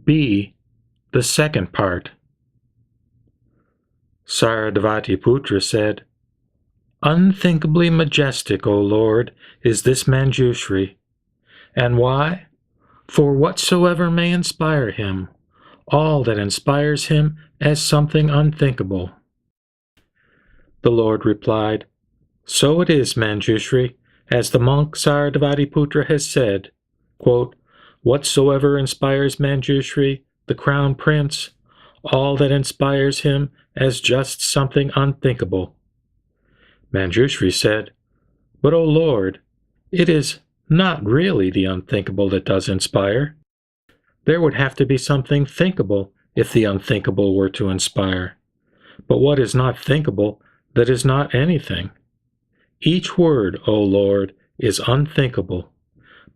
B. The second part. Saradvatiputra said, "Unthinkably majestic, O Lord, is this Manjushri. And why? For whatsoever may inspire him, all that inspires him as something unthinkable." The Lord replied, "So it is, Manjushri, as the monk Saradvatiputra has said, quote, whatsoever inspires Manjushri, the crown prince, all that inspires him as just something unthinkable." Manjushri said, "But, O Lord, it is not really the unthinkable that does inspire. There would have to be something thinkable if the unthinkable were to inspire. But what is not thinkable that is not anything? Each word, O Lord, is unthinkable,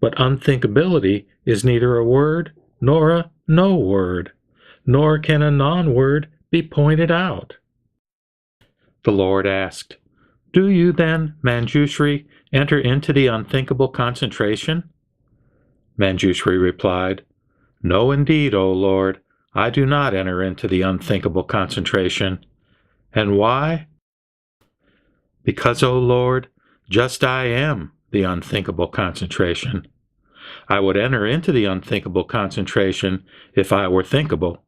but unthinkability is neither a word nor a no word, nor can a non-word be pointed out." The Lord asked, "Do you then, Manjushri, enter into the unthinkable concentration?" Manjushri replied, "No, indeed, O Lord, I do not enter into the unthinkable concentration. And why? Because, O Lord, just I am the unthinkable concentration. I would enter into the unthinkable concentration if I were thinkable.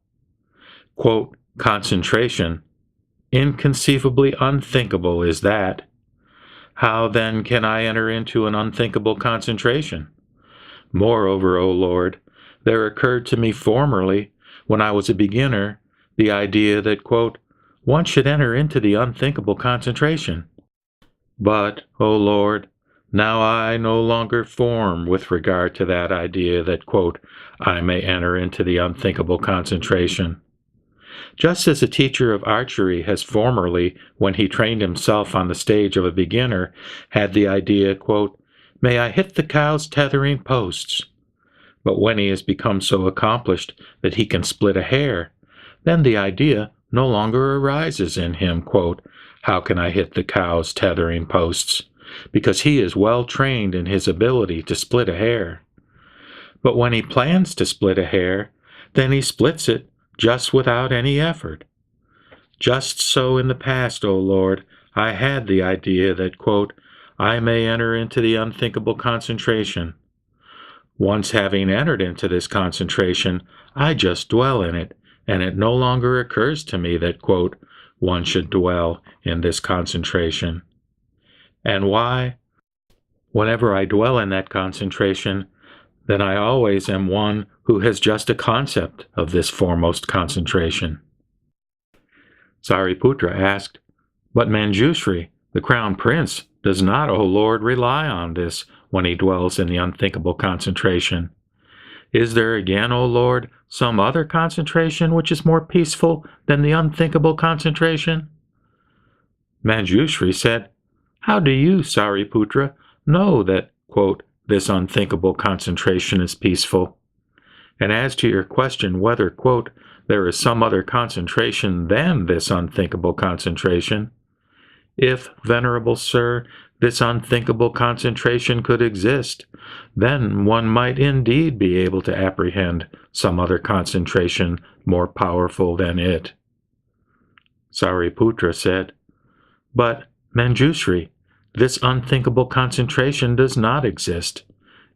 Quote, concentration, inconceivably unthinkable is that. How then can I enter into an unthinkable concentration? Moreover, O Lord, there occurred to me formerly, when I was a beginner, the idea that, quote, one should enter into the unthinkable concentration. But, O Lord, now I no longer form with regard to that idea that, quote, I may enter into the unthinkable concentration. Just as a teacher of archery has formerly, when he trained himself on the stage of a beginner, had the idea, quote, may I hit the cow's tethering posts? But when he has become so accomplished that he can split a hair, then the idea no longer arises in him, quote, how can I hit the cow's tethering posts? Because he is well trained in his ability to split a hair. But when he plans to split a hair, then he splits it just without any effort. Just so in the past, O Lord, I had the idea that, quote, I may enter into the unthinkable concentration. Once having entered into this concentration, I just dwell in it, and it no longer occurs to me that, quote, one should dwell in this concentration. And why? Whenever I dwell in that concentration, then I always am one who has just a concept of this foremost concentration. Sariputra asked, but Manjushri, the crown prince, does not, O Lord, rely on this when he dwells in the unthinkable concentration. Is there again, O Lord, some other concentration which is more peaceful than the unthinkable concentration? Manjushri said, how do you, Sariputra, know that, quote, this unthinkable concentration is peaceful? And as to your question whether, quote, there is some other concentration than this unthinkable concentration, if, venerable sir, this unthinkable concentration could exist, then one might indeed be able to apprehend some other concentration more powerful than it. Sariputra said, but, Manjushri, this unthinkable concentration does not exist,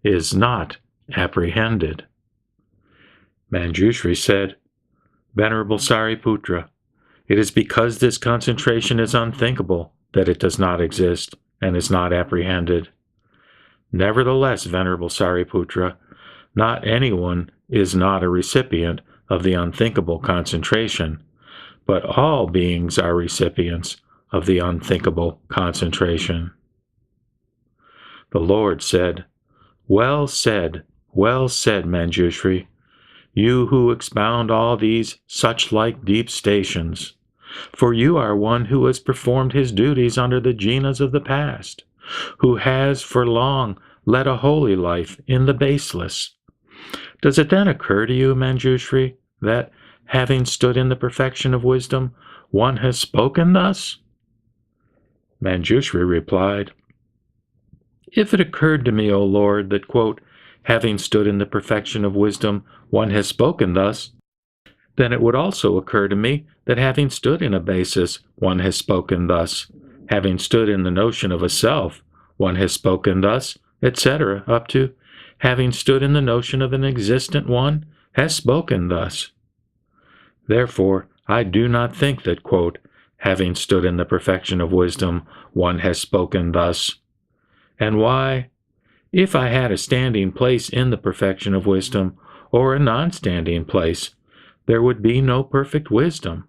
is not apprehended. Manjushri said, Venerable Sariputra, it is because this concentration is unthinkable that it does not exist and is not apprehended. Nevertheless, Venerable Sariputra, not anyone is not a recipient of the unthinkable concentration, but all beings are recipients of the unthinkable concentration. The Lord said, well said, Manjushri, you who expound all these such-like deep stations. For you are one who has performed his duties under the jinas of the past, who has for long led a holy life in the baseless. Does it then occur to you, Manjushri, that, having stood in the perfection of wisdom, one has spoken thus? Manjushri replied, if it occurred to me, O Lord, that, quote, having stood in the perfection of wisdom, one has spoken thus, then it would also occur to me that having stood in a basis, one has spoken thus. Having stood in the notion of a self, one has spoken thus, etc., up to having stood in the notion of an existent one, has spoken thus. Therefore, I do not think that, quote, having stood in the perfection of wisdom, one has spoken thus. And why? If I had a standing place in the perfection of wisdom, or a non-standing place, there would be no perfect wisdom.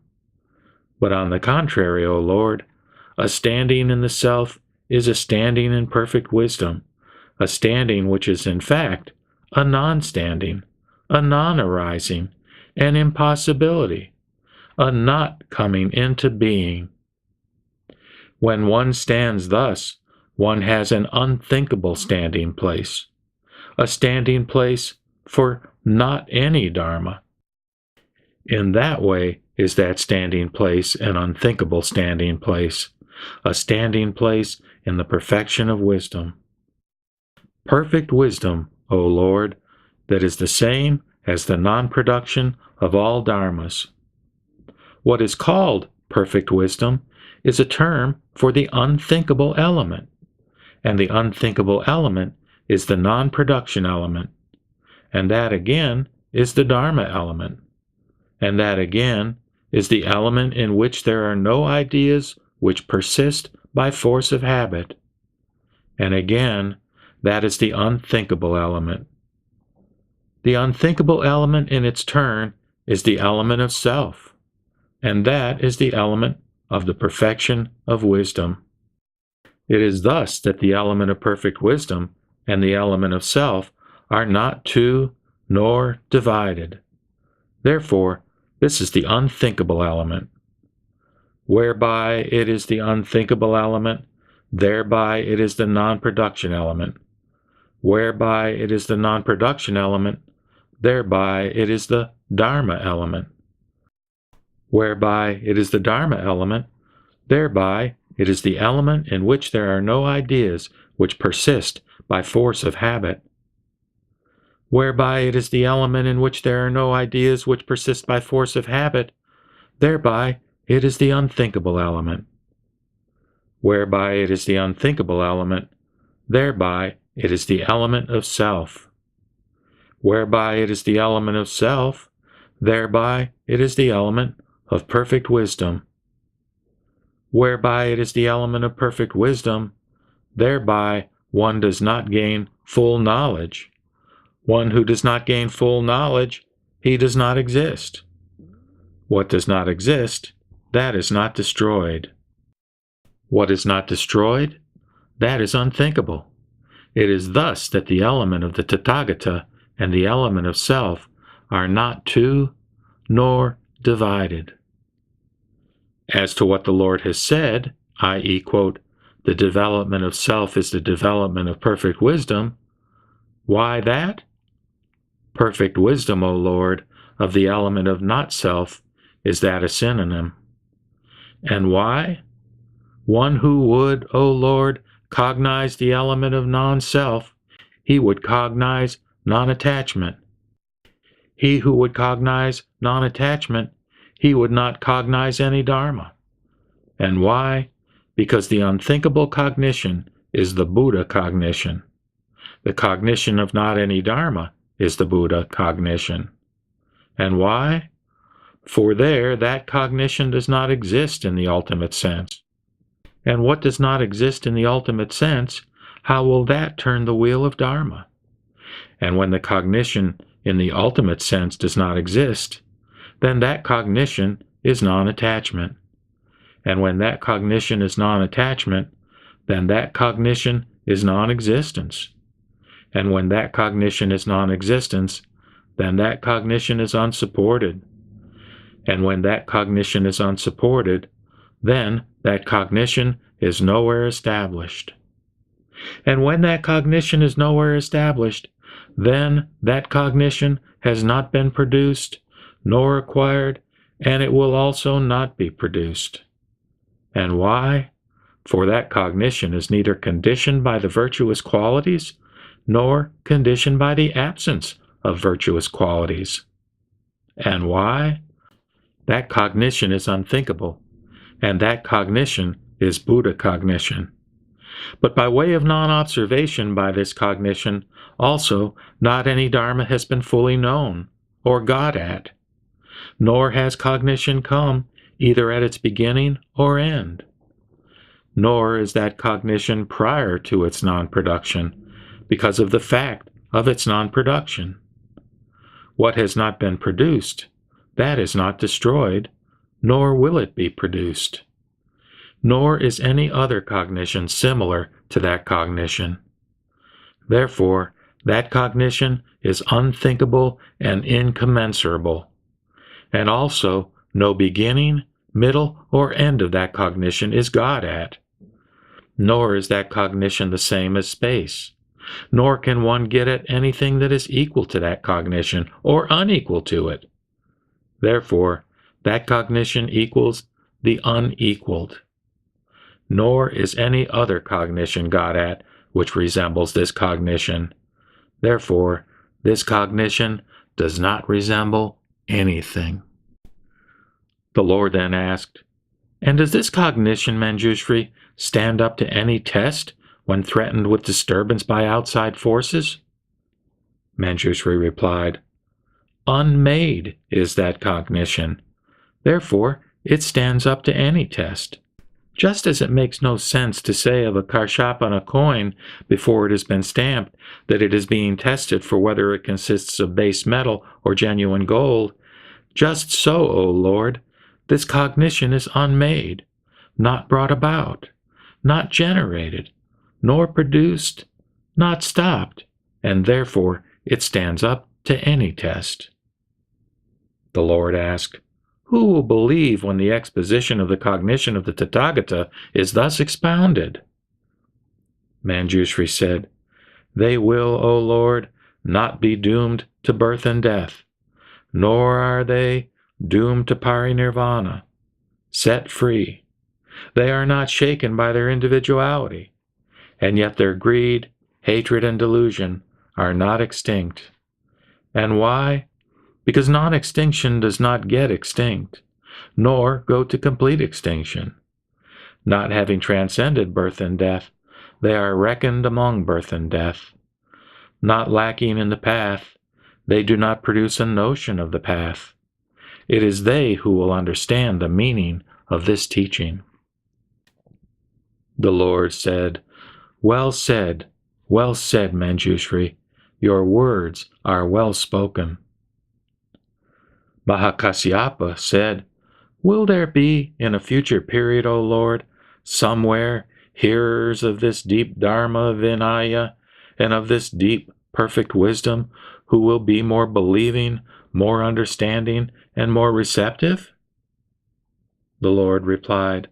But on the contrary, O Lord, a standing in the self is a standing in perfect wisdom, a standing which is in fact a non-standing, a non-arising, an impossibility, a not coming into being. When one stands thus, one has an unthinkable standing place, a standing place for not any Dharma. In that way is that standing place an unthinkable standing place, a standing place in the perfection of wisdom. Perfect wisdom, O Lord, that is the same as the non-production of all dharmas. What is called perfect wisdom is a term for the unthinkable element, and the unthinkable element is the non-production element, and that again is the dharma element, and that again is the element in which there are no ideas which persist by force of habit, and again that is the unthinkable element. The unthinkable element in its turn is the element of self, and that is the element of the perfection of wisdom. It is thus that the element of perfect wisdom and the element of self are not two nor divided. Therefore, this is the unthinkable element. Whereby it is the unthinkable element, thereby it is the non-production element. Whereby it is the non-production element, thereby it is the dharma element. Whereby it is the dharma element, thereby it is the element in which there are no ideas which persist by force of habit. Whereby it is the element in which there are no ideas which persist by force of habit, thereby it is the unthinkable element. Whereby it is the unthinkable element, thereby it is the element of self. Whereby it is the element of self, thereby it is the element of perfect wisdom. Whereby it is the element of perfect wisdom, thereby one does not gain full knowledge. One who does not gain full knowledge, he does not exist. What does not exist, that is not destroyed. What is not destroyed, that is unthinkable. It is thus that the element of the Tathagata and the element of self are not two nor divided. As to what the Lord has said, i.e., quote, the development of self is the development of perfect wisdom, why that? Perfect wisdom, O Lord, of the element of not-self, is that a synonym? And why? One who would, O Lord, cognize the element of non-self, he would cognize non-attachment. He who would cognize non-attachment, he would not cognize any dharma. And why? Because the unthinkable cognition is the Buddha cognition. The cognition of not any dharma is the Buddha cognition. And why? For there, that cognition does not exist in the ultimate sense. And what does not exist in the ultimate sense, how will that turn the wheel of dharma? And when the cognition in the ultimate sense does not exist, then that cognition is non-attachment. And when that cognition is non-attachment, then that cognition is non-existence. And when that cognition is non-existence, then that cognition is unsupported. And when that cognition is unsupported, then that cognition is nowhere established. And when that cognition is nowhere established, then that cognition has not been produced, nor acquired, and it will also not be produced. And why? For that cognition is neither conditioned by the virtuous qualities, nor conditioned by the absence of virtuous qualities. And why? That cognition is unthinkable, and that cognition is Buddha cognition. But by way of non-observation by this cognition, also not any Dharma has been fully known or got at, nor has cognition come either at its beginning or end. Nor is that cognition prior to its non-production, because of the fact of its non-production. What has not been produced, that is not destroyed, nor will it be produced. Nor is any other cognition similar to that cognition. Therefore, that cognition is unthinkable and incommensurable. And also, no beginning, middle, or end of that cognition is got at. Nor is that cognition the same as space. Nor can one get at anything that is equal to that cognition or unequal to it. Therefore, that cognition equals the unequaled. Nor is any other cognition got at which resembles this cognition. Therefore, this cognition does not resemble anything. The Lord then asked, "And does this cognition, Manjushri, stand up to any test when threatened with disturbance by outside forces?" Manjushri replied, "Unmade is that cognition. Therefore, it stands up to any test. Just as it makes no sense to say of a karshap on a coin before it has been stamped that it is being tested for whether it consists of base metal or genuine gold, just so, O Lord, this cognition is unmade, not brought about, not generated, nor produced, not stopped, and therefore it stands up to any test." The Lord asked, "Who will believe when the exposition of the cognition of the Tathagata is thus expounded?" Manjushri said, "They will, O Lord, not be doomed to birth and death, nor are they doomed to parinirvana, set free. They are not shaken by their individuality, and yet their greed, hatred, and delusion are not extinct. And why? Because non-extinction does not get extinct, nor go to complete extinction. Not having transcended birth and death, they are reckoned among birth and death. Not lacking in the path, they do not produce a notion of the path. It is they who will understand the meaning of this teaching." The Lord said, well said, Manjushri. Your words are well spoken." Mahakasyapa said, "Will there be in a future period, O Lord, somewhere hearers of this deep Dharma Vinaya and of this deep perfect wisdom who will be more believing, more understanding, and more receptive?" The Lord replied,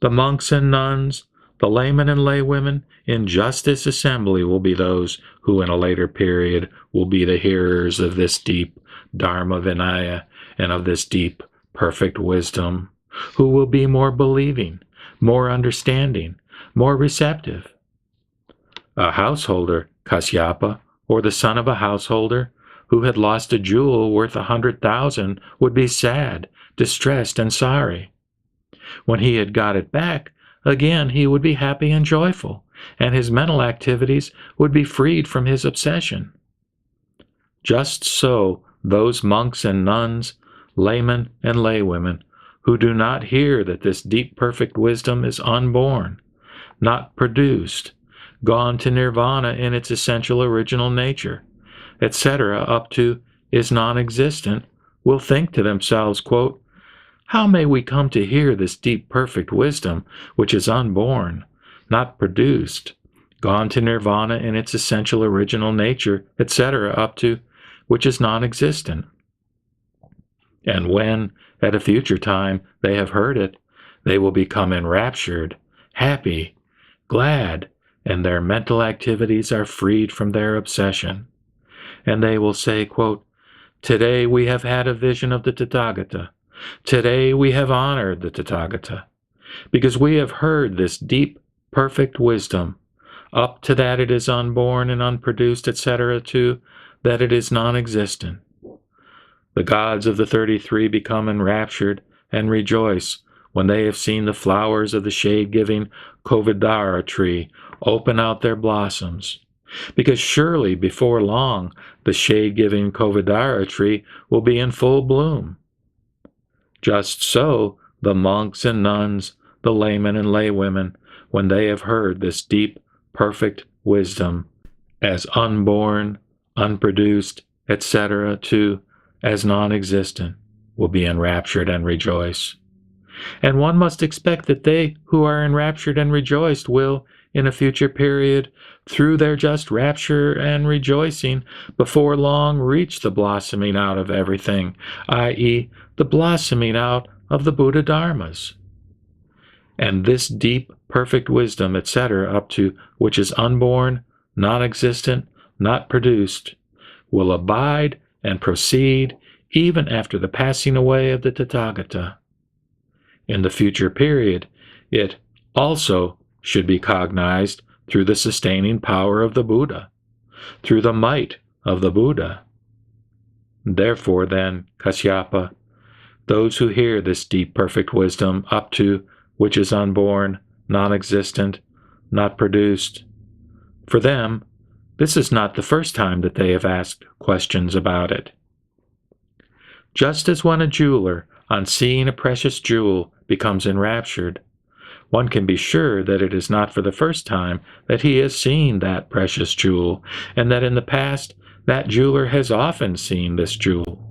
"The monks and nuns, the laymen and laywomen in just this assembly will be those who in a later period will be the hearers of this deep Dharma Vinaya and of this deep perfect wisdom, who will be more believing, more understanding, more receptive. A householder, Kasyapa, or the son of a householder, who had lost a jewel worth 100,000 would be sad, distressed, and sorry. When he had got it back, again he would be happy and joyful, and his mental activities would be freed from his obsession. Just so those monks and nuns, laymen and laywomen, who do not hear that this deep perfect wisdom is unborn, not produced, gone to nirvana in its essential original nature, etc., up to is non-existent, will think to themselves, quote, "How may we come to hear this deep perfect wisdom which is unborn, not produced, gone to nirvana in its essential original nature, etc., up to which is non-existent? And when, at a future time, they have heard it, they will become enraptured, happy, glad, and their mental activities are freed from their obsession. And they will say, quote, 'Today we have had a vision of the Tathagata. Today we have honored the Tathagata, because we have heard this deep, perfect wisdom, up to that it is unborn and unproduced, etc., to that it is non-existent. The gods of the 33 become enraptured and rejoice when they have seen the flowers of the shade-giving Kovidara tree open out their blossoms, because surely before long the shade-giving Kovidara tree will be in full bloom. Just so the monks and nuns, the laymen and laywomen, when they have heard this deep, perfect wisdom, as unborn, unproduced, etc., to as non-existent, will be enraptured and rejoice. And one must expect that they who are enraptured and rejoiced will, in a future period, through their just rapture and rejoicing, before long reach the blossoming out of everything, i.e., the blossoming out of the Buddha Dharmas. And this deep, perfect wisdom, etc., up to which is unborn, non-existent, not produced, will abide and proceed even after the passing away of the Tathagata. In the future period, it also should be cognized through the sustaining power of the Buddha, through the might of the Buddha. Therefore, then, Kasyapa, those who hear this deep, perfect wisdom up to which is unborn, non-existent, not produced, for them, this is not the first time that they have asked questions about it. Just as when a jeweler, on seeing a precious jewel, becomes enraptured, one can be sure that it is not for the first time that he has seen that precious jewel, and that in the past that jeweler has often seen this jewel.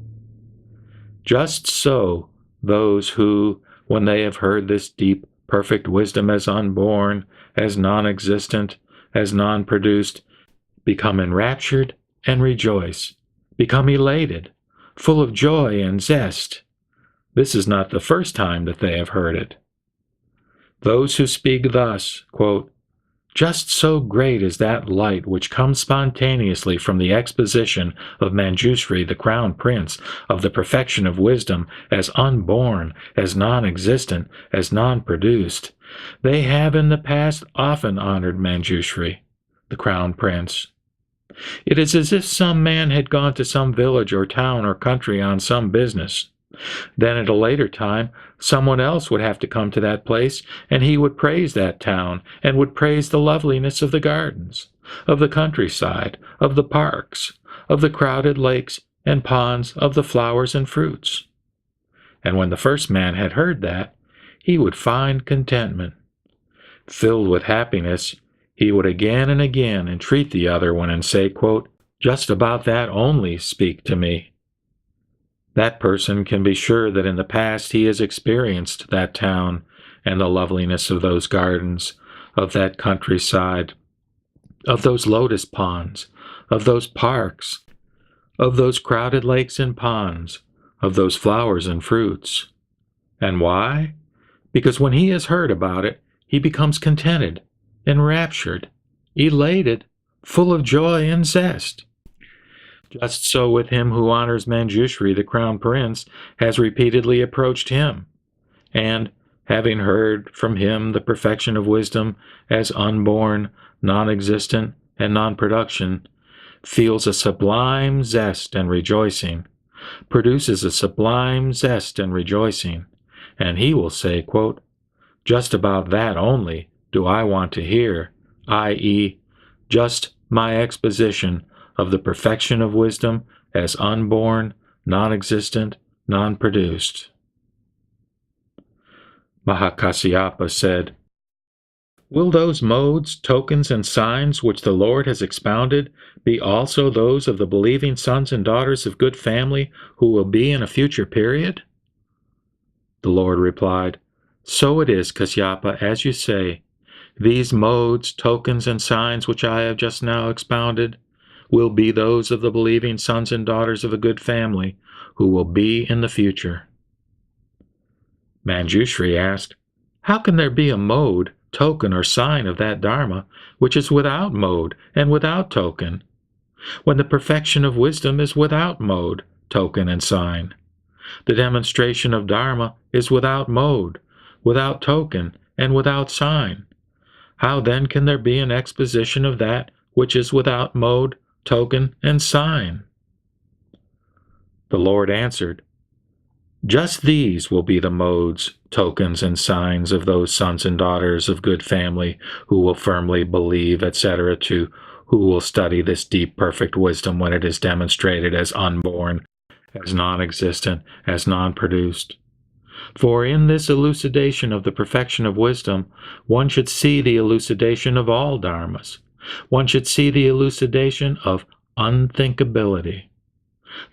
Just so, those who, when they have heard this deep, perfect wisdom as unborn, as non-existent, as non-produced, become enraptured and rejoice, become elated, full of joy and zest. This is not the first time that they have heard it. Those who speak thus, quote, just so great is that light which comes spontaneously from the exposition of Manjushri, the crown prince, of the perfection of wisdom as unborn, as non-existent, as non-produced. They have in the past often honored Manjushri, the crown prince. It is as if some man had gone to some village or town or country on some business. Then at a later time, someone else would have to come to that place, and he would praise that town, and would praise the loveliness of the gardens, of the countryside, of the parks, of the crowded lakes and ponds, of the flowers and fruits. And when the first man had heard that, he would find contentment. Filled with happiness, he would again and again entreat the other one and say, quote, just about that only speak to me. That person can be sure that in the past he has experienced that town and the loveliness of those gardens, of that countryside, of those lotus ponds, of those parks, of those crowded lakes and ponds, of those flowers and fruits. And why? Because when he has heard about it, he becomes contented, enraptured, elated, full of joy and zest. Just so with him who honors Manjushri, the crown prince, has repeatedly approached him, and, having heard from him the perfection of wisdom as unborn, non-existent, and non-production, feels a sublime zest and rejoicing, produces a sublime zest and rejoicing, and he will say, quote, just about that only do I want to hear, i.e., just my exposition of the perfection of wisdom as unborn, non-existent, non-produced. Mahakasyapa said, will those modes, tokens, and signs which the Lord has expounded be also those of the believing sons and daughters of good family who will be in a future period? The Lord replied, so it is, Kasyapa, as you say. These modes, tokens, and signs which I have just now expounded will be those of the believing sons and daughters of a good family who will be in the future. Manjushri asked, how can there be a mode, token, or sign of that Dharma which is without mode and without token, when the perfection of wisdom is without mode, token, and sign? The demonstration of Dharma is without mode, without token, and without sign. how then can there be an exposition of that which is without mode, token, and sign? The Lord answered, Just these will be the modes, tokens, and signs of those sons and daughters of good family who will firmly believe, etc., to who will study this deep, perfect wisdom when it is demonstrated as unborn, as non-existent, as non-produced. For in this elucidation of the perfection of wisdom, one should see the elucidation of all dharmas. One should see the elucidation of unthinkability.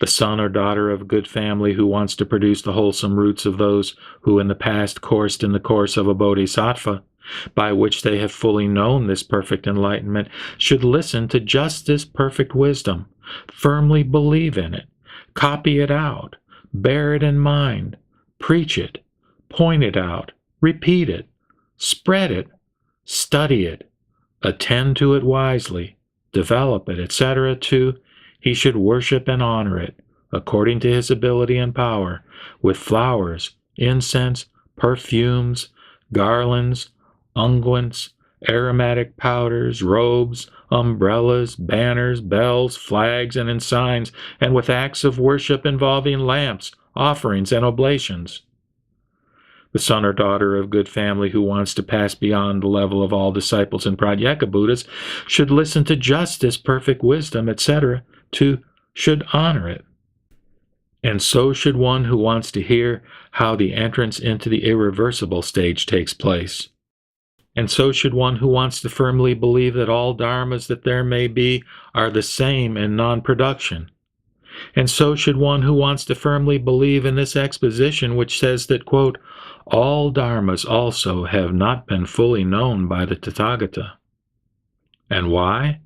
The son or daughter of good family who wants to produce the wholesome roots of those who in the past coursed in the course of a bodhisattva, by which they have fully known this perfect enlightenment, should listen to just this perfect wisdom, firmly believe in it, copy it out, bear it in mind, preach it, point it out, repeat it, spread it, study it, attend to it wisely, develop it, etc., he should worship and honor it, according to his ability and power, with flowers, incense, perfumes, garlands, unguents, aromatic powders, robes, umbrellas, banners, bells, flags, and ensigns, and with acts of worship involving lamps, offerings, and oblations. The son or daughter of good family who wants to pass beyond the level of all disciples and Pratyeka Buddhas should listen to just this perfect wisdom, etc., should honor it. And so should one who wants to hear how the entrance into the irreversible stage takes place. And so should one who wants to firmly believe that all dharmas that there may be are the same in non-production. And so should one who wants to firmly believe in this exposition which says that, quote, all dharmas also have not been fully known by the Tathagata. And why?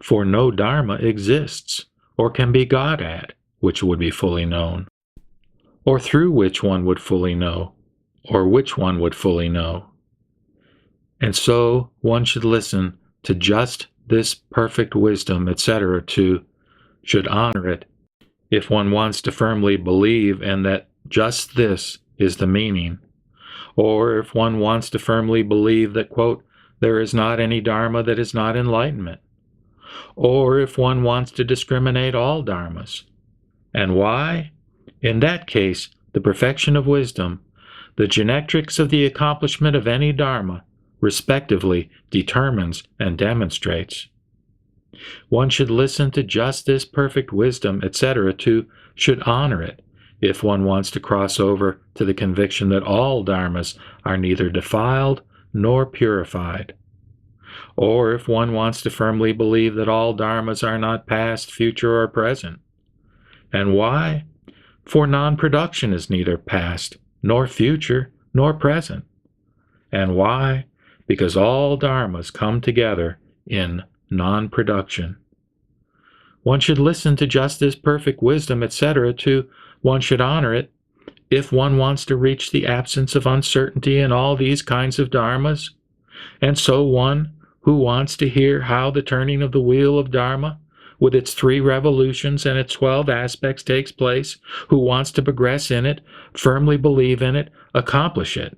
For no dharma exists, or can be got at, which would be fully known, or through which one would fully know, or which one would fully know. And so one should listen to just this perfect wisdom, etc., should honor it, if one wants to firmly believe and that just this is the meaning, or if one wants to firmly believe that, quote, there is not any dharma that is not enlightenment, or if one wants to discriminate all dharmas. And why? In that case, the perfection of wisdom, the genetics of the accomplishment of any dharma, respectively, determines and demonstrates. One should listen to just this perfect wisdom, etc., should honor it, if one wants to cross over to the conviction that all dharmas are neither defiled nor purified. Or if one wants to firmly believe that all dharmas are not past, future, or present. And why? For non-production is neither past, nor future, nor present. And why? Because all dharmas come together in non-production. One should listen to just this perfect wisdom, etc., one should honor it, if one wants to reach the absence of uncertainty in all these kinds of dharmas. And so one who wants to hear how the turning of the wheel of dharma, with its 3 revolutions and its 12 aspects takes place, who wants to progress in it, firmly believe in it, accomplish it.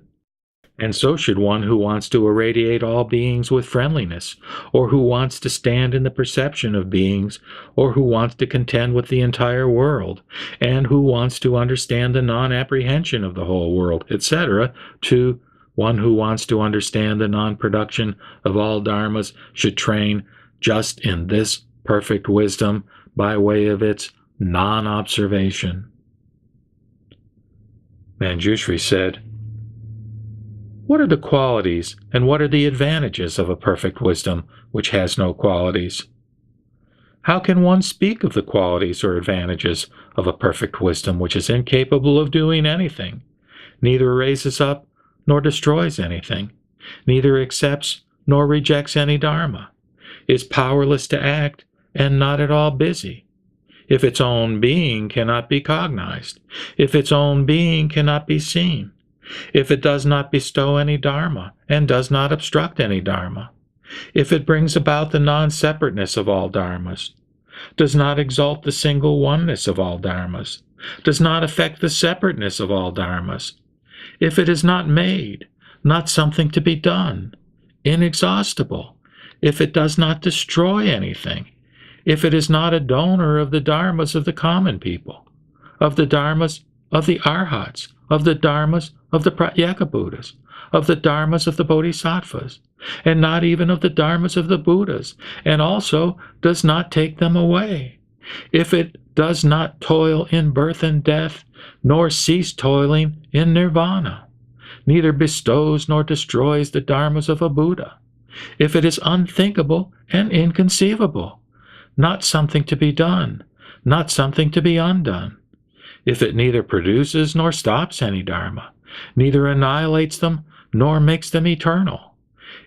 And so should one who wants to irradiate all beings with friendliness, or who wants to stand in the perception of beings, or who wants to contend with the entire world, and who wants to understand the non-apprehension of the whole world, etc., one who wants to understand the non-production of all dharmas should train just in this perfect wisdom by way of its non-observation. Manjushri said, what are the qualities and what are the advantages of a perfect wisdom which has no qualities? How can one speak of the qualities or advantages of a perfect wisdom which is incapable of doing anything, neither raises up nor destroys anything, neither accepts nor rejects any dharma, is powerless to act and not at all busy, if its own being cannot be cognized, if its own being cannot be seen, if it does not bestow any dharma and does not obstruct any dharma, if it brings about the non-separateness of all dharmas, does not exalt the single oneness of all dharmas, does not affect the separateness of all dharmas, if it is not made, not something to be done, inexhaustible, if it does not destroy anything, if it is not a donor of the dharmas of the common people, of the dharmas of the arhats, of the dharmas of the pratyeka Buddhas, of the dharmas of the bodhisattvas, and not even of the dharmas of the Buddhas, and also does not take them away, if it does not toil in birth and death, nor cease toiling in nirvana, neither bestows nor destroys the dharmas of a Buddha, if it is unthinkable and inconceivable, not something to be done, not something to be undone, if it neither produces nor stops any dharma, neither annihilates them nor makes them eternal,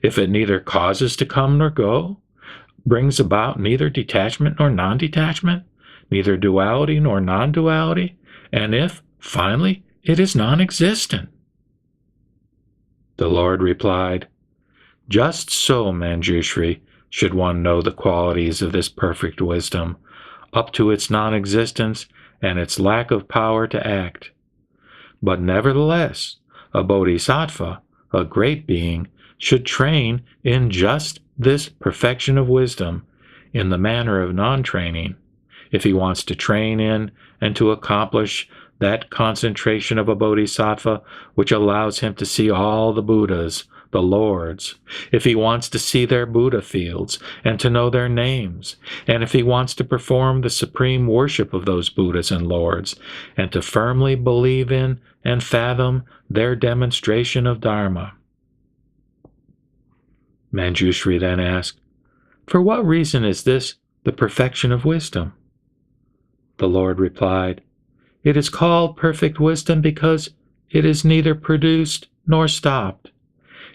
if it neither causes to come nor go, brings about neither detachment nor non-detachment, neither duality nor non-duality, and if, finally, it is non-existent. The Lord replied, "Just so, Manjushri, should one know the qualities of this perfect wisdom, up to its non-existence and its lack of power to act. But nevertheless, a bodhisattva, a great being, should train in just this perfection of wisdom in the manner of non-training, if he wants to train in and to accomplish that concentration of a bodhisattva which allows him to see all the Buddhas, the Lords, if he wants to see their Buddha fields and to know their names, and if he wants to perform the supreme worship of those Buddhas and Lords, and to firmly believe in and fathom their demonstration of Dharma." Manjushri then asked, "For what reason is this the perfection of wisdom?" The Lord replied, "It is called perfect wisdom because it is neither produced nor stopped,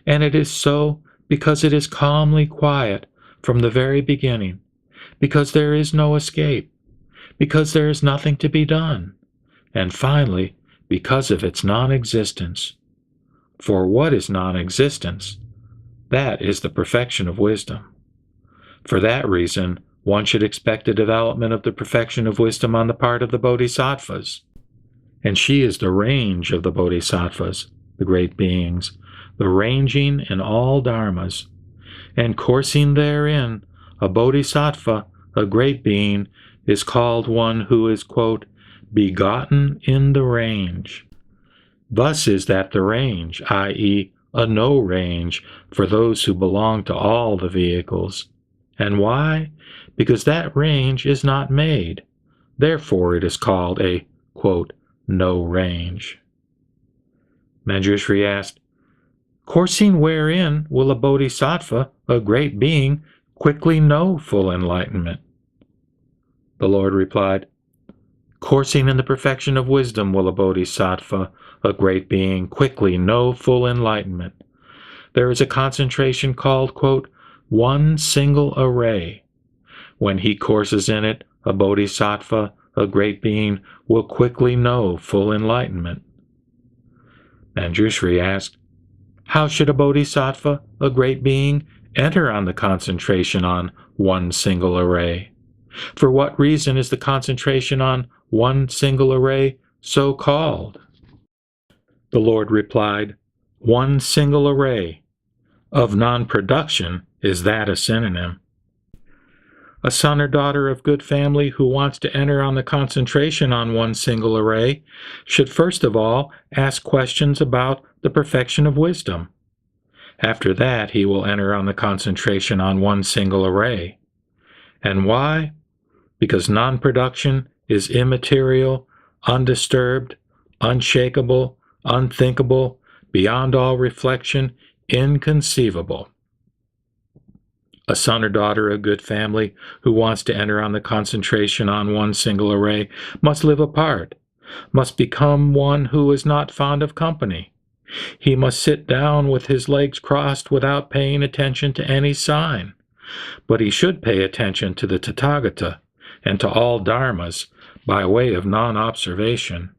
and it is so because it is calmly quiet from the very beginning, because there is no escape, because there is nothing to be done, and finally, because of its non-existence. For what is non-existence? That is the perfection of wisdom. For that reason, one should expect a development of the perfection of wisdom on the part of the bodhisattvas. And she is the range of the bodhisattvas, the great beings, the ranging in all dharmas. And coursing therein, a bodhisattva, a great being, is called one who is, quote, begotten in the range. Thus is that the range, i.e., a no range for those who belong to all the vehicles. And why? Because that range is not made. Therefore it is called a, quote, no range. Manjushri asked, "Coursing wherein will a bodhisattva, a great being, quickly know full enlightenment?" The Lord replied, "Coursing in the perfection of wisdom will a bodhisattva, a great being, quickly know full enlightenment. There is a concentration called, quote, one single array. When he courses in it, a bodhisattva, a great being, will quickly know full enlightenment." Manjushri asked, "How should a bodhisattva, a great being, enter on the concentration on one single array? For what reason is the concentration on one single array so called?" The Lord replied, "One single array. Of non-production is that a synonym. A son or daughter of good family who wants to enter on the concentration on one single array should first of all ask questions about the perfection of wisdom. After that, he will enter on the concentration on one single array. And why? Because non-production is immaterial, undisturbed, unshakable, unthinkable, beyond all reflection, inconceivable. A son or daughter of good family who wants to enter on the concentration on one single array must live apart, must become one who is not fond of company. He must sit down with his legs crossed without paying attention to any sign. But he should pay attention to the Tathagata and to all dharmas by way of non-observation.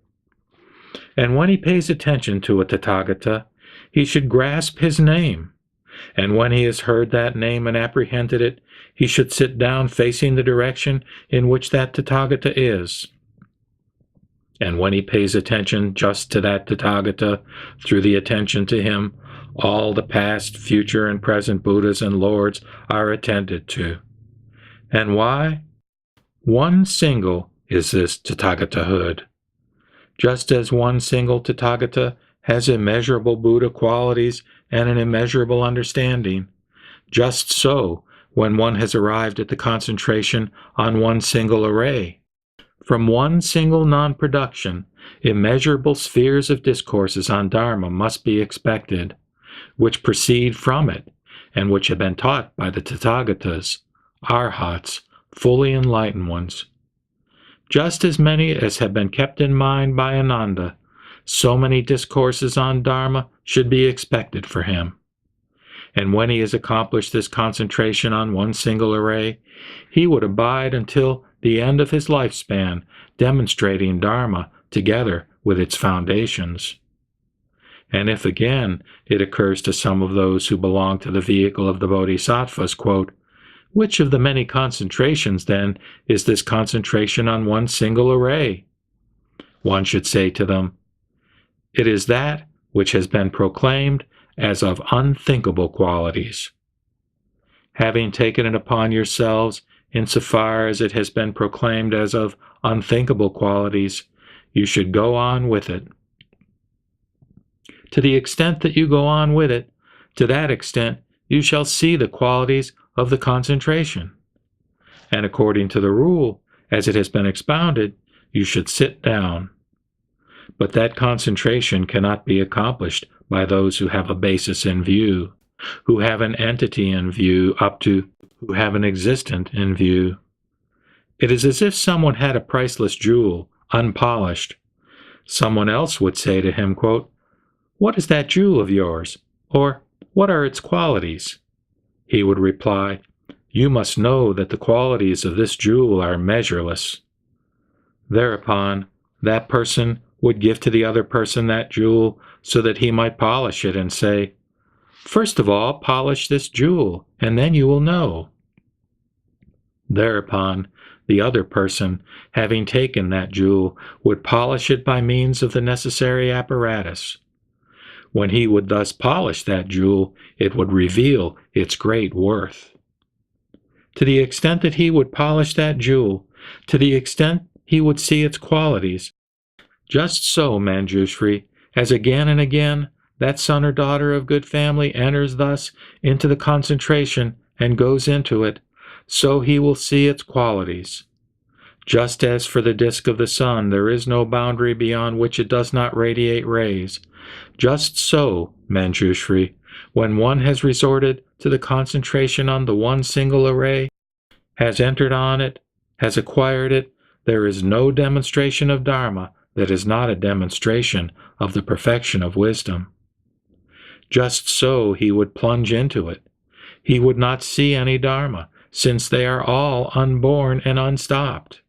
And when he pays attention to a Tathagata, he should grasp his name. And when he has heard that name and apprehended it, he should sit down facing the direction in which that Tathagata is. And when he pays attention just to that Tathagata, through the attention to him, All the past, future, and present Buddhas and Lords are attended to. And why? One single is this Tathagatahood. Just as one single Tathagata has immeasurable Buddha qualities and an immeasurable understanding, just so, when one has arrived at the concentration on one single array, from one single non-production, immeasurable spheres of discourses on Dharma must be expected, which proceed from it, and which have been taught by the Tathagatas, Arhats, fully enlightened ones. Just as many as have been kept in mind by Ananda, so many discourses on Dharma should be expected for him. And when he has accomplished this concentration on one single array, he would abide until the end of his lifespan, demonstrating Dharma together with its foundations. And if again it occurs to some of those who belong to the vehicle of the Bodhisattvas, quote, "Which of the many concentrations, then, is this concentration on one single array?" One should say to them, "It is that which has been proclaimed as of unthinkable qualities. Having taken it upon yourselves, insofar as it has been proclaimed as of unthinkable qualities, you should go on with it. To the extent that you go on with it, to that extent you shall see the qualities of the concentration. And according to the rule, as it has been expounded, you should sit down. But that concentration cannot be accomplished by those who have a basis in view, who have an entity in view, up to who have an existent in view. It is as if someone had a priceless jewel, unpolished. Someone else would say to him, quote, 'What is that jewel of yours?' Or, 'What are its qualities?' He would reply, 'You must know that the qualities of this jewel are measureless.' Thereupon, that person would give to the other person that jewel so that he might polish it and say, 'First of all, polish this jewel, and then you will know.' Thereupon, the other person, having taken that jewel, would polish it by means of the necessary apparatus. When he would thus polish that jewel, it would reveal its great worth. To the extent that he would polish that jewel, to the extent he would see its qualities, just so, Manjushri, as again and again that son or daughter of good family enters thus into the concentration and goes into it, so he will see its qualities. Just as for the disk of the sun there is no boundary beyond which it does not radiate rays, just so, Manjushri, when one has resorted to the concentration on the one single array, has entered on it, has acquired it, there is no demonstration of Dharma that is not a demonstration of the perfection of wisdom. Just so he would plunge into it. He would not see any Dharma, since they are all unborn and unstopped.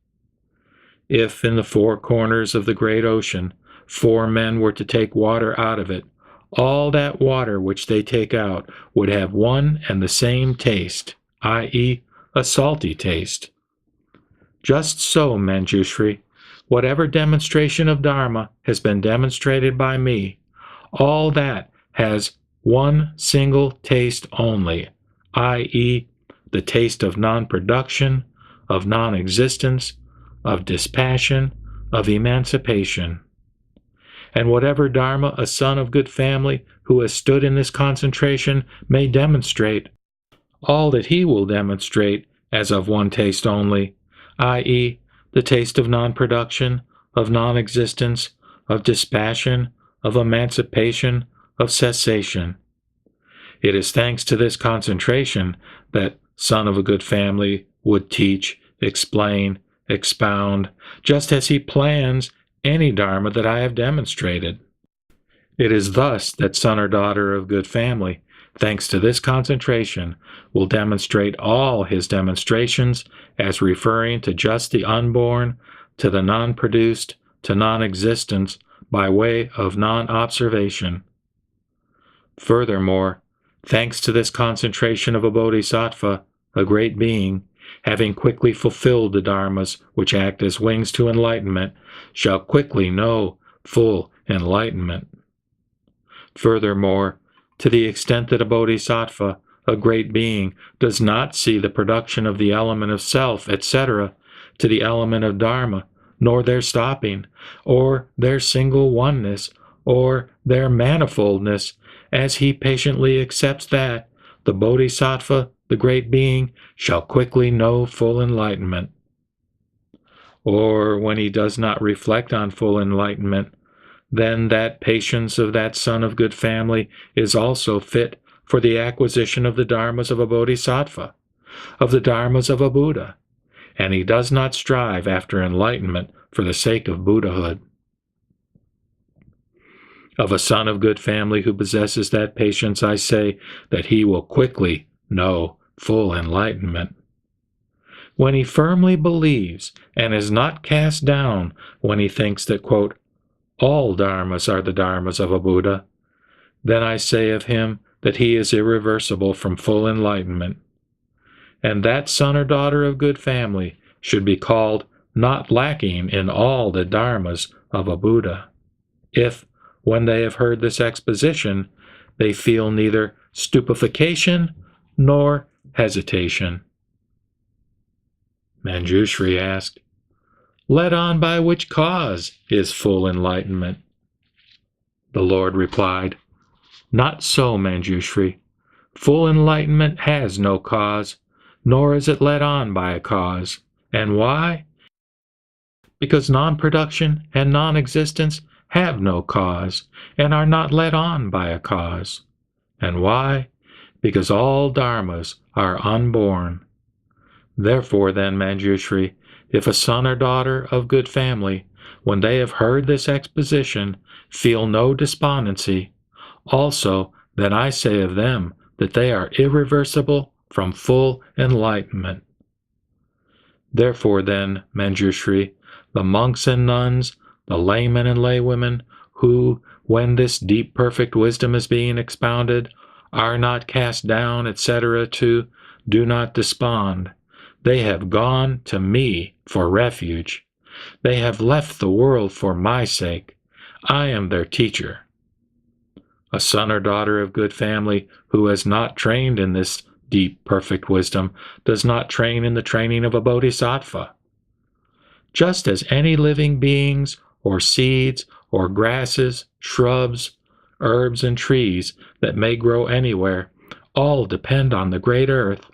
If in the four corners of the great ocean 4 men were to take water out of it, all that water which they take out would have one and the same taste, i.e., a salty taste. Just so, Manjushri, whatever demonstration of Dharma has been demonstrated by me, all that has one single taste only, i.e., the taste of non-production, of non-existence, of dispassion, of emancipation. And whatever Dharma a son of good family who has stood in this concentration may demonstrate, all that he will demonstrate as of one taste only, i.e., the taste of non-production, of non-existence, of dispassion, of emancipation, of cessation. It is thanks to this concentration that son of a good family would teach, explain, expound, just as he plans any Dharma that I have demonstrated. It is thus that son or daughter of good family, thanks to this concentration, will demonstrate all his demonstrations as referring to just the unborn, to the non-produced, to non-existence, by way of non-observation. Furthermore, thanks to this concentration of a bodhisattva, a great being, having quickly fulfilled the dharmas which act as wings to enlightenment, shall quickly know full enlightenment. Furthermore, To the extent that a bodhisattva, a great being, does not see the production of the element of self, etc., to the element of dharma, nor their stopping, or their single oneness, or their manifoldness, as he patiently accepts that, the bodhisattva, the great being, shall quickly know full enlightenment. Or when he does not reflect on full enlightenment, then that patience of that son of good family is also fit for the acquisition of the dharmas of a bodhisattva, of the dharmas of a Buddha, and he does not strive after enlightenment for the sake of Buddhahood. Of a son of good family who possesses that patience, I say that he will quickly know full enlightenment. When he firmly believes and is not cast down when he thinks that, quote, all dharmas are the dharmas of a Buddha, then I say of him that he is irreversible from full enlightenment. And that son or daughter of good family should be called not lacking in all the dharmas of a Buddha, if, when they have heard this exposition, they feel neither stupefaction nor hesitation. Manjushri asked, led on by which cause is full enlightenment? The Lord replied, not so, Manjushri. Full enlightenment has no cause, nor is it led on by a cause. And why? Because non-production and non-existence have no cause, and are not led on by a cause. And why? Because all dharmas are unborn. Therefore, then, Manjushri, if a son or daughter of good family, when they have heard this exposition, feel no despondency, also then I say of them that they are irreversible from full enlightenment. Therefore, then, Manjushri, the monks and nuns, the laymen and laywomen, who, when this deep perfect wisdom is being expounded, are not cast down, etc., to do not despond. They have gone to me for refuge. They have left the world for my sake. I am their teacher. A son or daughter of good family who has not trained in this deep, perfect wisdom does not train in the training of a bodhisattva. Just as any living beings, or seeds, or grasses, shrubs, herbs, and trees that may grow anywhere, all depend on the great earth,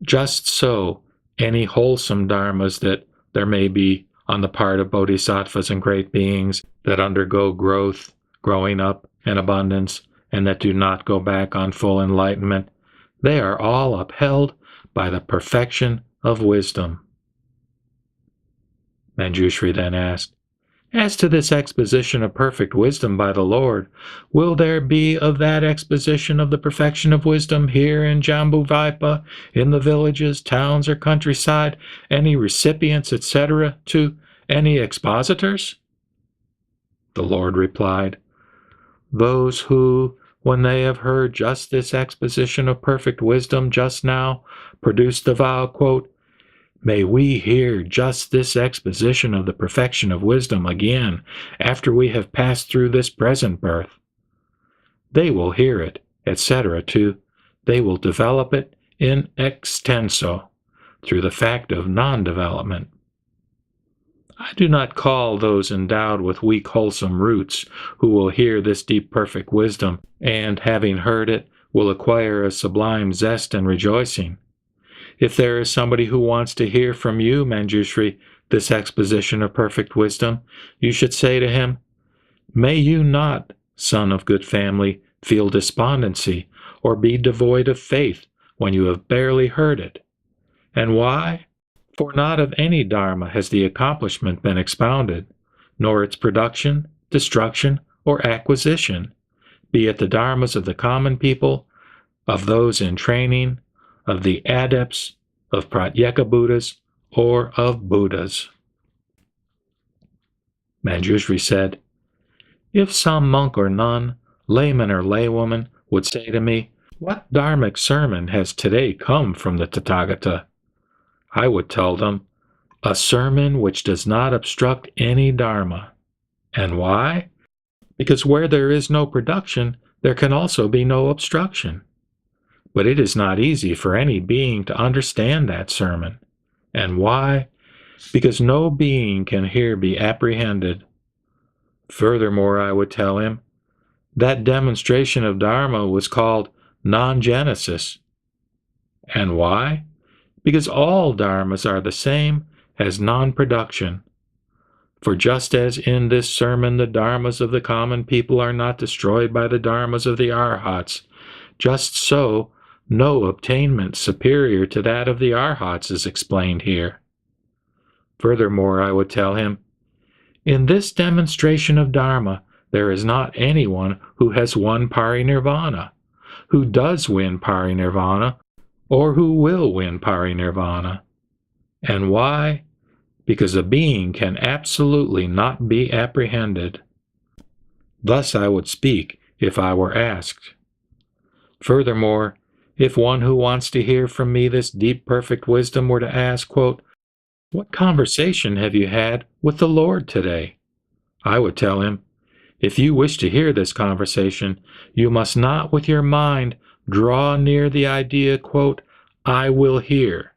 just so any wholesome dharmas that there may be on the part of bodhisattvas and great beings that undergo growth, growing up, and abundance, and that do not go back on full enlightenment, they are all upheld by the perfection of wisdom. Manjushri then asked, as to this exposition of perfect wisdom by the Lord, will there be of that exposition of the perfection of wisdom here in Jambudvipa, in the villages, towns, or countryside, any recipients, etc., to any expositors? The Lord replied, those who, when they have heard just this exposition of perfect wisdom just now, produce the vow, quote, may we hear just this exposition of the perfection of wisdom again after we have passed through this present birth. They will hear it, etc., too. They will develop it in extenso, through the fact of non-development. I do not call those endowed with weak, wholesome roots who will hear this deep, perfect wisdom, and, having heard it, will acquire a sublime zest and rejoicing. If there is somebody who wants to hear from you, Manjushri, this exposition of perfect wisdom, you should say to him, may you not, son of good family, feel despondency, or be devoid of faith when you have barely heard it. And why? For not of any dharma has the accomplishment been expounded, nor its production, destruction, or acquisition, be it the dharmas of the common people, of those in training, of the adepts, of Pratyeka Buddhas, or of Buddhas. Manjushri said, if some monk or nun, layman or laywoman, would say to me, what dharmic sermon has today come from the Tathagata? I would tell them, a sermon which does not obstruct any dharma. And why? because where there is no production, there can also be no obstruction. But it is not easy for any being to understand that sermon. And why? Because no being can here be apprehended. Furthermore, I would tell him, that demonstration of Dharma was called non-genesis. And why? Because all dharmas are the same as non-production. For just as in this sermon the dharmas of the common people are not destroyed by the dharmas of the arhats, just so no obtainment superior to that of the arhats is explained here. Furthermore, I would tell him, in this demonstration of Dharma, there is not anyone who has won parinirvana, who does win parinirvana, or who will win parinirvana. And why? Because a being can absolutely not be apprehended. Thus I would speak if I were asked. Furthermore, if one who wants to hear from me this deep perfect wisdom were to ask, quote, what conversation have you had with the Lord today? I would tell him, if you wish to hear this conversation, you must not with your mind draw near the idea, quote, I will hear,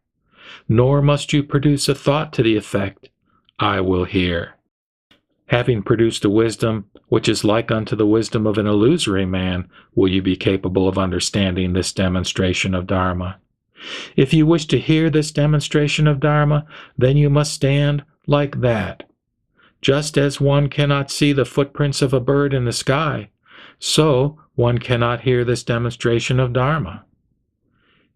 nor must you produce a thought to the effect, I will hear. Having produced a wisdom which is like unto the wisdom of an illusory man, will you be capable of understanding this demonstration of Dharma. If you wish to hear this demonstration of Dharma, then you must stand like that. Just as one cannot see the footprints of a bird in the sky, so one cannot hear this demonstration of Dharma.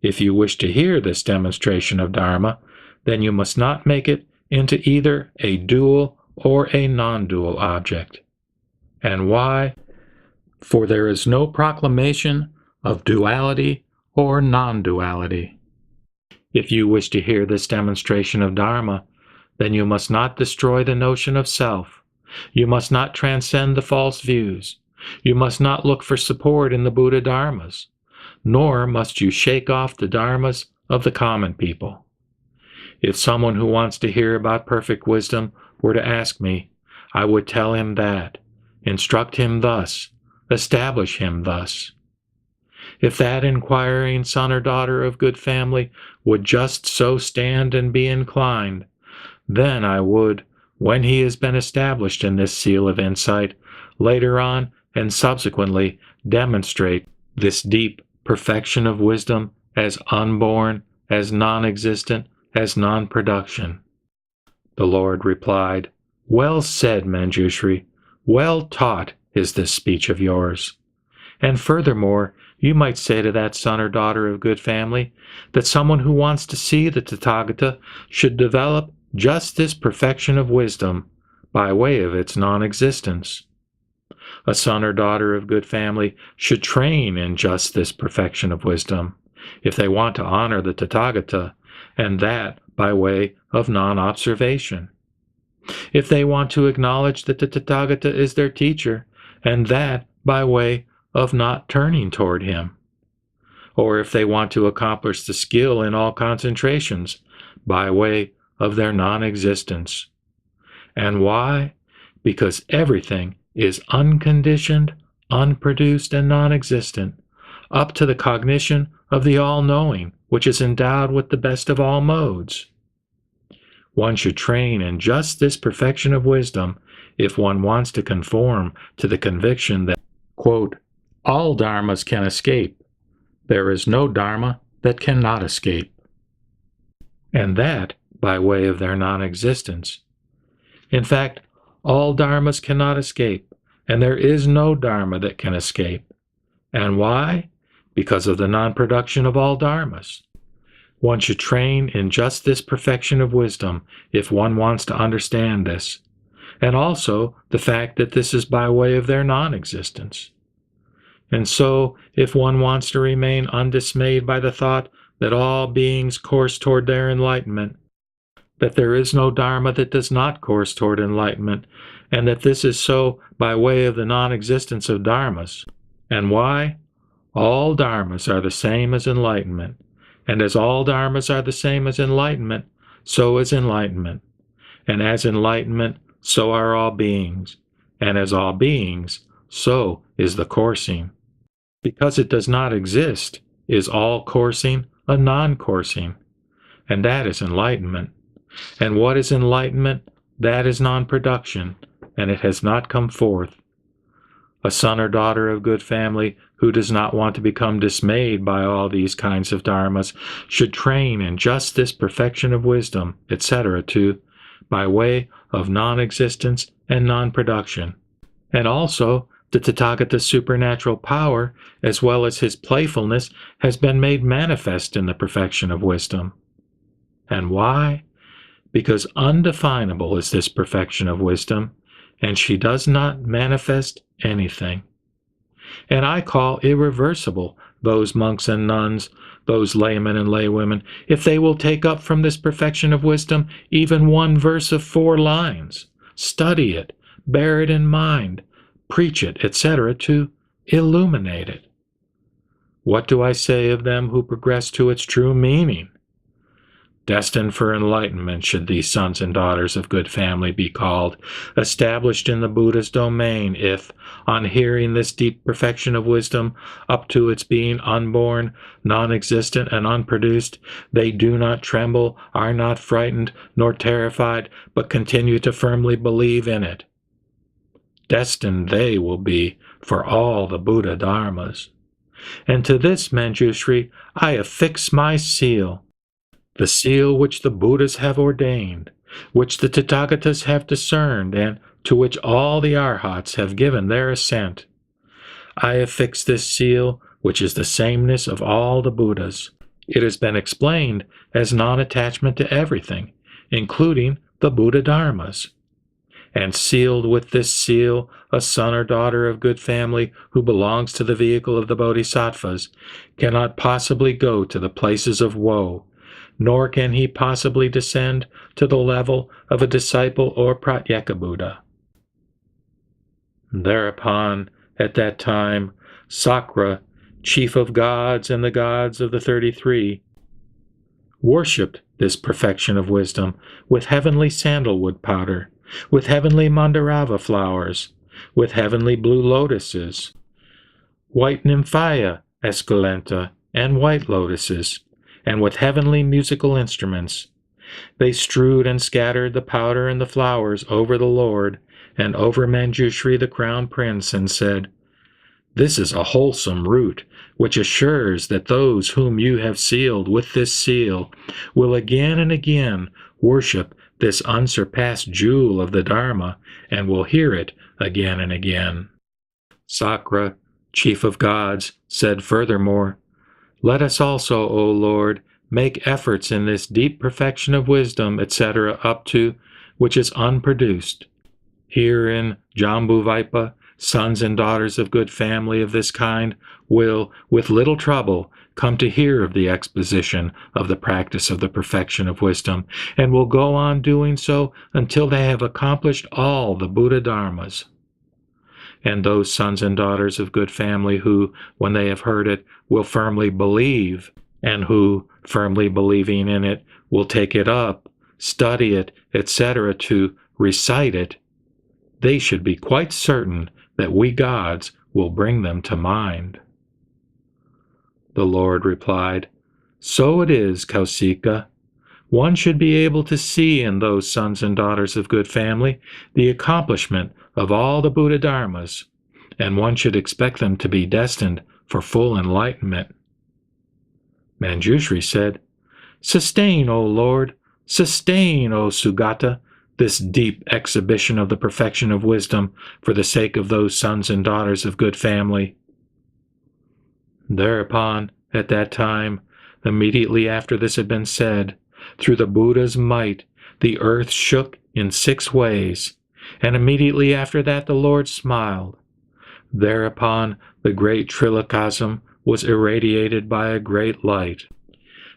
If you wish to hear this demonstration of Dharma, then you must not make it into either a dual or a non-dual object. And why? For there is no proclamation of duality or non-duality. If you wish to hear this demonstration of Dharma, then you must not destroy the notion of self. You must not transcend the false views. You must not look for support in the Buddha Dharmas, nor must you shake off the Dharmas of the common people. If someone who wants to hear about perfect wisdom were to ask me, I would tell him that, instruct him thus, establish him thus. If that inquiring son or daughter of good family would just so stand and be inclined, then I would, when he has been established in this seal of insight, later on and subsequently demonstrate this deep perfection of wisdom as unborn, as non-existent, as non-production. The Lord replied, well said, Manjushri, well taught is this speech of yours. And furthermore, you might say to that son or daughter of good family that someone who wants to see the Tathagata should develop just this perfection of wisdom by way of its non-existence. A son or daughter of good family should train in just this perfection of wisdom if they want to honor the Tathagata, and that by way of non-observation. If they want to acknowledge that the Tathagata is their teacher, and that by way of not turning toward him. Or if they want to accomplish the skill in all concentrations by way of their non-existence. And why? Because everything is unconditioned, unproduced, and non-existent, up to the cognition of the all-knowing, which is endowed with the best of all modes. One should train in just this perfection of wisdom if one wants to conform to the conviction that, quote, all dharmas can escape. There is no dharma that cannot escape. And that by way of their non-existence. In fact, all dharmas cannot escape, and there is no dharma that can escape. And why? Because of the non-production of all dharmas. One should train in just this perfection of wisdom if one wants to understand this, and also the fact that this is by way of their non-existence. And so, if one wants to remain undismayed by the thought that all beings course toward their enlightenment, that there is no dharma that does not course toward enlightenment, and that this is so by way of the non-existence of dharmas. And why? All dharmas are the same as enlightenment, and as all dharmas are the same as enlightenment, so is enlightenment. And as enlightenment, so are all beings, and as all beings, so is the coursing. Because it does not exist, is all coursing a non-coursing, and that is enlightenment. And what is enlightenment? That is non-production, and it has not come forth. A son or daughter of good family who does not want to become dismayed by all these kinds of dharmas should train in just this perfection of wisdom, etc., to, by way of non-existence and non-production. And also, the Tathagata's supernatural power, as well as his playfulness, has been made manifest in the perfection of wisdom. And why? Because undefinable is this perfection of wisdom, and she does not manifest anything. And I call irreversible those monks and nuns, those laymen and laywomen, if they will take up from this perfection of wisdom even one verse of 4 lines, study it, bear it in mind, preach it, etc., to illuminate it. What do I say of them who progress to its true meaning? Destined for enlightenment should these sons and daughters of good family be called, established in the Buddha's domain, if, on hearing this deep perfection of wisdom, up to its being unborn, non-existent, and unproduced, they do not tremble, are not frightened, nor terrified, but continue to firmly believe in it. Destined they will be for all the Buddha Dharmas. And to this, Manjushri, I affix my seal, the seal which the Buddhas have ordained, which the Tathagatas have discerned, and to which all the Arhats have given their assent. I affix this seal, which is the sameness of all the Buddhas. It has been explained as non-attachment to everything, including the Buddha Dharmas. And sealed with this seal, a son or daughter of good family who belongs to the vehicle of the Bodhisattvas cannot possibly go to the places of woe, nor can he possibly descend to the level of a disciple or Pratyeka Buddha. Thereupon, at that time, Sakra, chief of gods and the gods of the 33, worshipped this perfection of wisdom with heavenly sandalwood powder, with heavenly mandarava flowers, with heavenly blue lotuses, white nymphaea esculenta, and white lotuses, and with heavenly musical instruments. They strewed and scattered the powder and the flowers over the Lord, and over Manjushri the crown prince, and said, "This is a wholesome root, which assures that those whom you have sealed with this seal will again and again worship this unsurpassed jewel of the Dharma, and will hear it again and again." Sakra, chief of gods, said furthermore, "Let us also, O Lord, make efforts in this deep perfection of wisdom, etc., up to which is unproduced. Here in Jambuvaipa, sons and daughters of good family of this kind will, with little trouble, come to hear of the exposition of the practice of the perfection of wisdom, and will go on doing so until they have accomplished all the Buddha Dharmas. And those sons and daughters of good family who, when they have heard it, will firmly believe, and who, firmly believing in it, will take it up, study it, etc., to recite it, they should be quite certain that we gods will bring them to mind." The Lord replied, "So it is, Kausika. One should be able to see in those sons and daughters of good family the accomplishment of all the Buddha Dharmas, and one should expect them to be destined for full enlightenment." Manjushri said, "Sustain, O Lord, sustain, O Sugata, this deep exhibition of the perfection of wisdom for the sake of those sons and daughters of good family." Thereupon, at that time, immediately after this had been said, through the Buddha's might, the earth shook in 6 ways, and immediately after that the Lord smiled. Thereupon the great trilokasm was irradiated by a great light,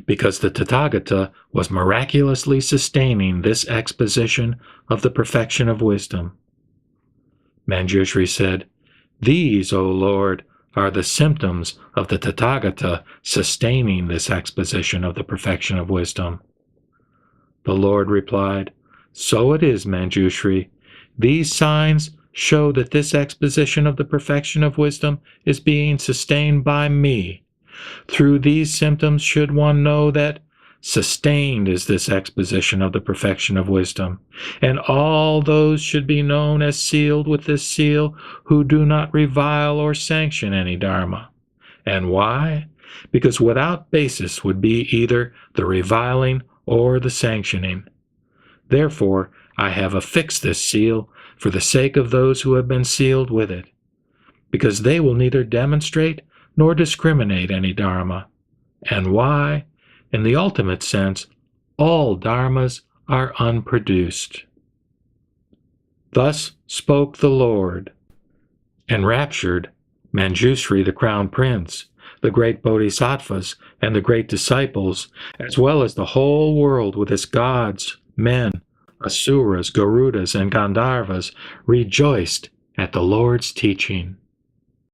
because the Tathagata was miraculously sustaining this exposition of the perfection of wisdom. Manjushri said, "These, O Lord, are the symptoms of the Tathagata sustaining this exposition of the perfection of wisdom." The Lord replied, "So it is, Manjushri. These signs show that this exposition of the perfection of wisdom is being sustained by me. Through these symptoms should one know that sustained is this exposition of the perfection of wisdom, and all those should be known as sealed with this seal who do not revile or sanction any dharma. And why? Because without basis would be either the reviling or the sanctioning. Therefore, I have affixed this seal for the sake of those who have been sealed with it, because they will neither demonstrate nor discriminate any dharma. And why? In the ultimate sense, all dharmas are unproduced. Thus spoke the Lord. Enraptured, Manjushri, the crown prince, the great bodhisattvas, and the great disciples, as well as the whole world with its gods, men, asuras, garudas, and gandharvas, rejoiced at the Lord's teaching.